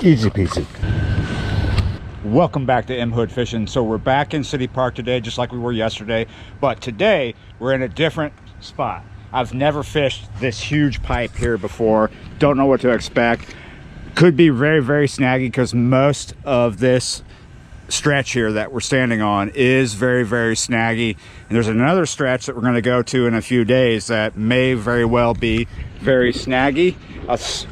Easy peasy. Welcome back to M Hood Fishing. So we're back in City Park today, just like we were yesterday, but today we're in a different spot. I've never fished this huge pipe here before. Don't know what to expect. Could be very, very snaggy because most of this stretch here that we're standing on is very, very snaggy. And there's another stretch that we're going to go to in a few days that may very well be very snaggy.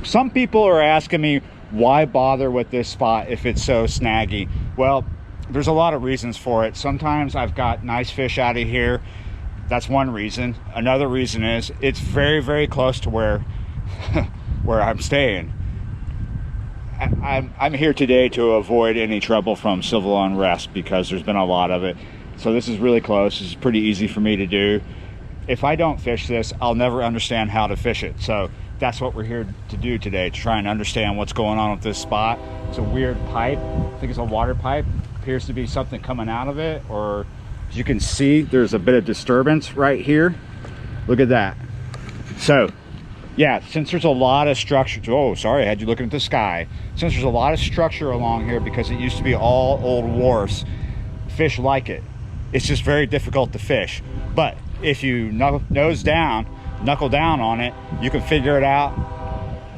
Some people are asking me, why bother with this spot if it's so snaggy? Well, there's a lot of reasons for it. Sometimes I've got nice fish out of here. That's one reason. Another reason is it's very, very close to where where I'm staying. I'm here today to avoid any trouble from civil unrest because there's been a lot of it. So this is really close. This is pretty easy for me to do. If I don't fish this, I'll never understand how to fish it. So that's what we're here to do today, to try and understand what's going on with this spot. It's a weird pipe. I think it's a water pipe. Appears to be something coming out of it, or as you can see, there's a bit of disturbance right here. Look at that. So yeah, since there's a lot of structure, oh, sorry, I had you looking at the sky. Since there's a lot of structure along here, because it used to be all old wharfs, fish like it. It's just very difficult to fish. But if you nose down, knuckle down on it, you can figure it out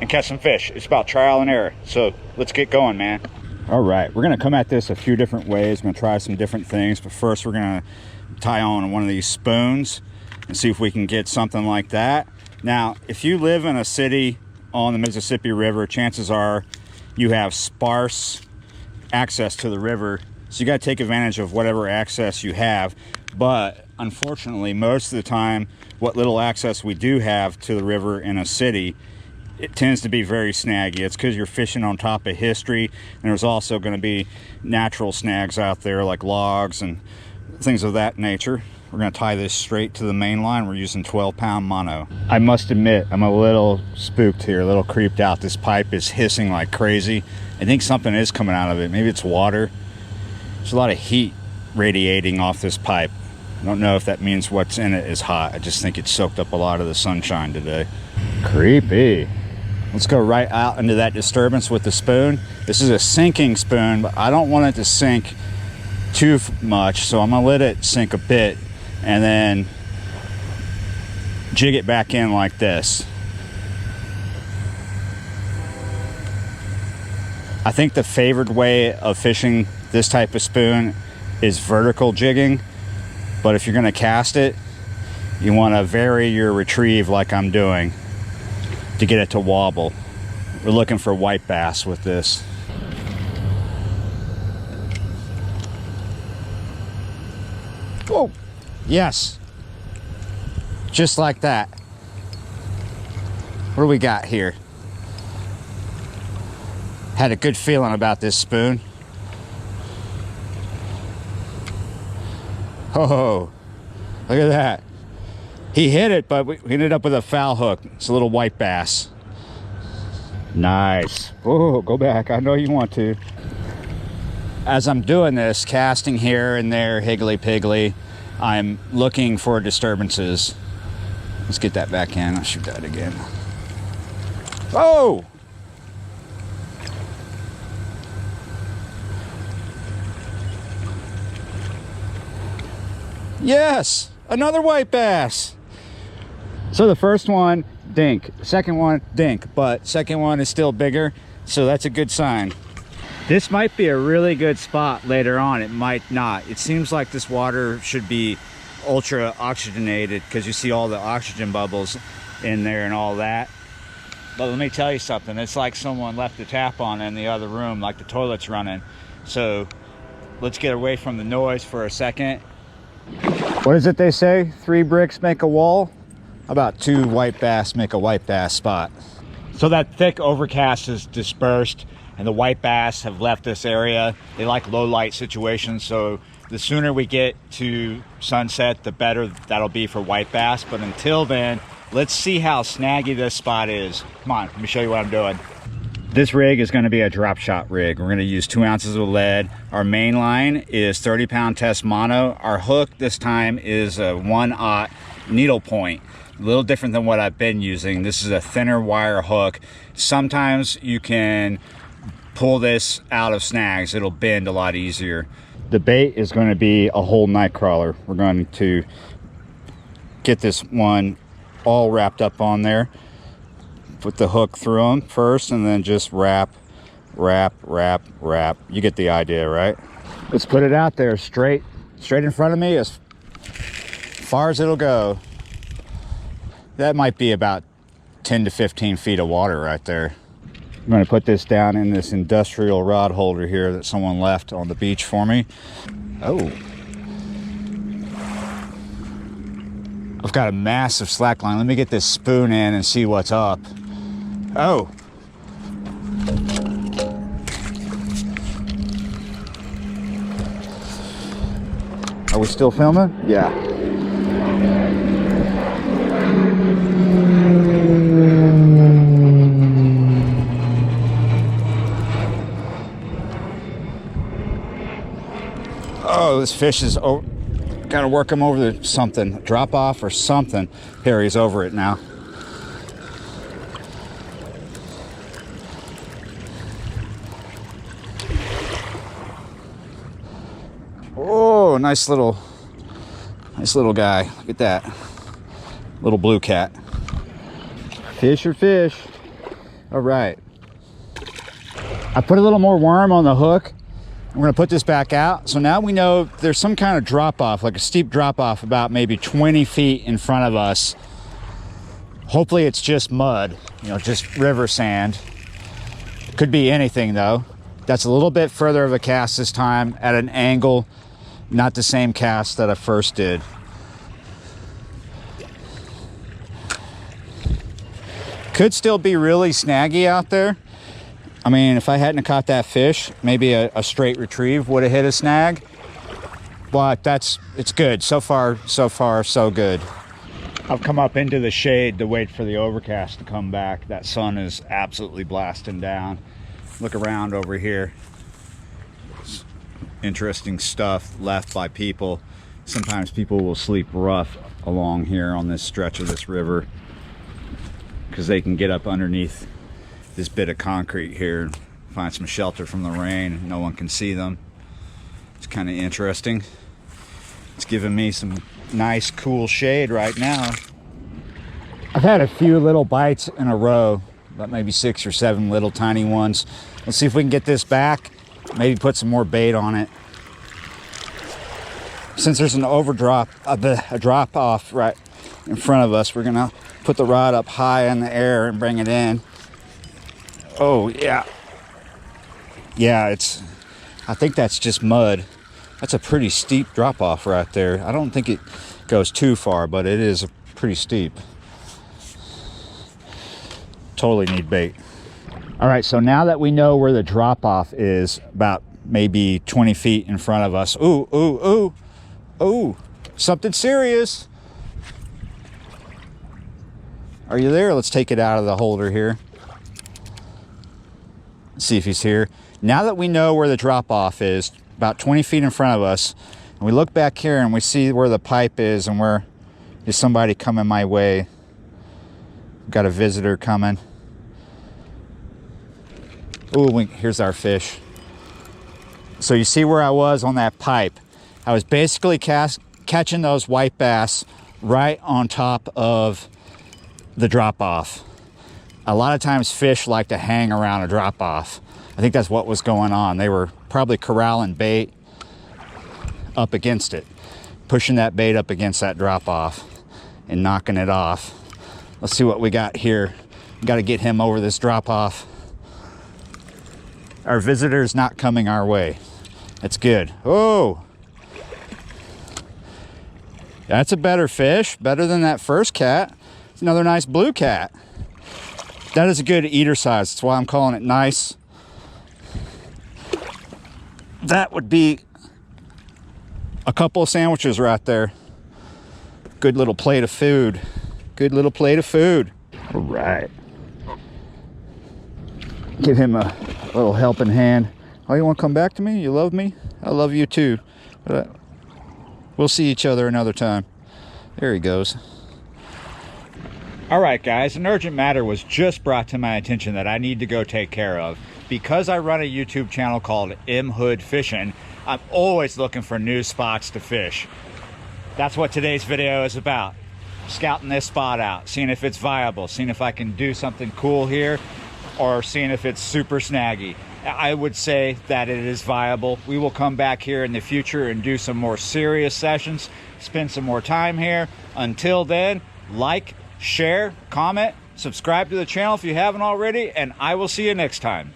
and catch some fish. It's about trial and error. So let's get going, man. All right, we're gonna come at this a few different ways. I'm gonna try some different things, but first we're gonna tie on one of these spoons and see if we can get something like that. Now, if you live in a city on the Mississippi River, chances are you have sparse access to the river. So you gotta take advantage of whatever access you have. But unfortunately, most of the time, what little access we do have to the river in a city, it tends to be very snaggy. It's because you're fishing on top of history, and there's also going to be natural snags out there like logs and things of that nature. We're going to tie this straight to the main line. We're using 12-pound mono. I must admit, I'm a little spooked here, a little creeped out. This pipe is hissing like crazy. I think something is coming out of it. Maybe it's water. There's a lot of heat radiating off this pipe. I don't know if that means what's in it is hot. I just think it soaked up a lot of the sunshine today. Creepy. Let's go right out into that disturbance with the spoon. This is a sinking spoon, but I don't want it to sink too much, so I'm gonna let it sink a bit and then jig it back in like this. I think the favored way of fishing this type of spoon is vertical jigging. But if you're going to cast it, you want to vary your retrieve like I'm doing to get it to wobble. We're looking for white bass with this. Oh, yes. Just like that. What do we got here? Had a good feeling about this spoon. Oh, look at that. He hit it, but we ended up with a foul hook. It's a little white bass. Nice. Oh, go back. I know you want to. As I'm doing this, casting here and there, higgly-piggly, I'm looking for disturbances. Let's get that back in. I'll shoot that again. Oh! Yes, another white bass. So the first one, dink. Second one, dink. But second one is still bigger, so that's a good sign. This might be a really good spot later on. It might not. It seems like this water should be ultra oxygenated because you see all the oxygen bubbles in there and all that. But let me tell you something. It's like someone left the tap on in the other room, like the toilet's running. So let's get away from the noise for a second. What is it they say? 3 bricks make a wall? About 2 white bass make a white bass spot. So that thick overcast is dispersed and the white bass have left this area. They like low light situations, so the sooner we get to sunset, the better that'll be for white bass. But until then, let's see how snaggy this spot is. Come on, let me show you what I'm doing. This rig is going to be a drop shot rig. We're going to use 2 ounces of lead. Our main line is 30-pound test mono. Our hook this time is a 1/0 needle point. A little different than what I've been using. This is a thinner wire hook. Sometimes you can pull this out of snags. It'll bend a lot easier. The bait is going to be a whole night crawler. We're going to get this one all wrapped up on there. Put the hook through them first and then just wrap. You get the idea, right? Let's put it out there straight in front of me as far as it'll go. That might be about 10 to 15 feet of water right there. I'm going to put this down in this industrial rod holder here that someone left on the beach for me. Oh. I've got a massive slack line. Let me get this spoon in and see what's up. Oh. Are we still filming? Yeah. Oh, this fish is over. Gotta work him over to something. Drop off or something. Here, he's over it now. Oh, nice little guy. Look at that. Little blue cat. Fish or fish. All right. I put a little more worm on the hook. We're gonna put this back out. So now we know there's some kind of drop off, like a steep drop off about maybe 20 feet in front of us. Hopefully it's just mud, you know, just river sand. Could be anything though. That's a little bit further of a cast this time at an angle, not the same cast that I first did. Could still be really snaggy out there. I mean, if I hadn't caught that fish, maybe a straight retrieve would have hit a snag. But it's good. So far, so good. I've come up into the shade to wait for the overcast to come back. That sun is absolutely blasting down. Look around over here. Interesting stuff left by people. Sometimes people will sleep rough along here on this stretch of this river because they can get up underneath this bit of concrete here and find some shelter from the rain. No one can see them. It's kind of interesting. It's giving me some nice cool shade right now. I've had a few little bites in a row, about maybe 6 or 7 little tiny ones. Let's see if we can get this back, maybe put some more bait on it. Since there's an overdrop, a drop off right in front of us, we're gonna put the rod up high in the air and bring it in. Oh yeah, I think that's just mud. That's a pretty steep drop off right there. I don't think it goes too far, but it is pretty steep. Totally need bait. All right, so now that we know where the drop off is, about maybe 20 feet in front of us. Ooh, something serious. Are you there? Let's take it out of the holder here. See if he's here. Now that we know where the drop off is, about 20 feet in front of us, and we look back here and we see where the pipe is and where is somebody coming my way. Got a visitor coming. Oh, here's our fish. So you see where I was on that pipe. I was basically catching those white bass right on top of the drop off. A lot of times fish like to hang around a drop off. I think that's what was going on. They were probably corralling bait up against it, pushing that bait up against that drop off and knocking it off. Let's see what we got here. We got to get him over this drop off. Our visitor's not coming our way. That's good. Oh, that's a better fish, better than that first cat. It's another nice blue cat. That is a good eater size. That's why I'm calling it nice. That would be a couple of sandwiches right there. Good little plate of food. Good little plate of food. All right. Give him a little helping hand. Oh, you want to come back to me? You love me? I love you too. But we'll see each other another time. There he goes. All right, guys, an urgent matter was just brought to my attention that I need to go take care of because I run a YouTube channel called M Hood Fishing, I'm always looking for new spots to fish. That's what today's video is about. Scouting this spot out, seeing if it's viable, seeing if I can do something cool here, or seeing if it's super snaggy. I would say that it is viable. We will come back here in the future and do some more serious sessions, spend some more time here. Until then, like, share, comment, subscribe to the channel if you haven't already, and I will see you next time.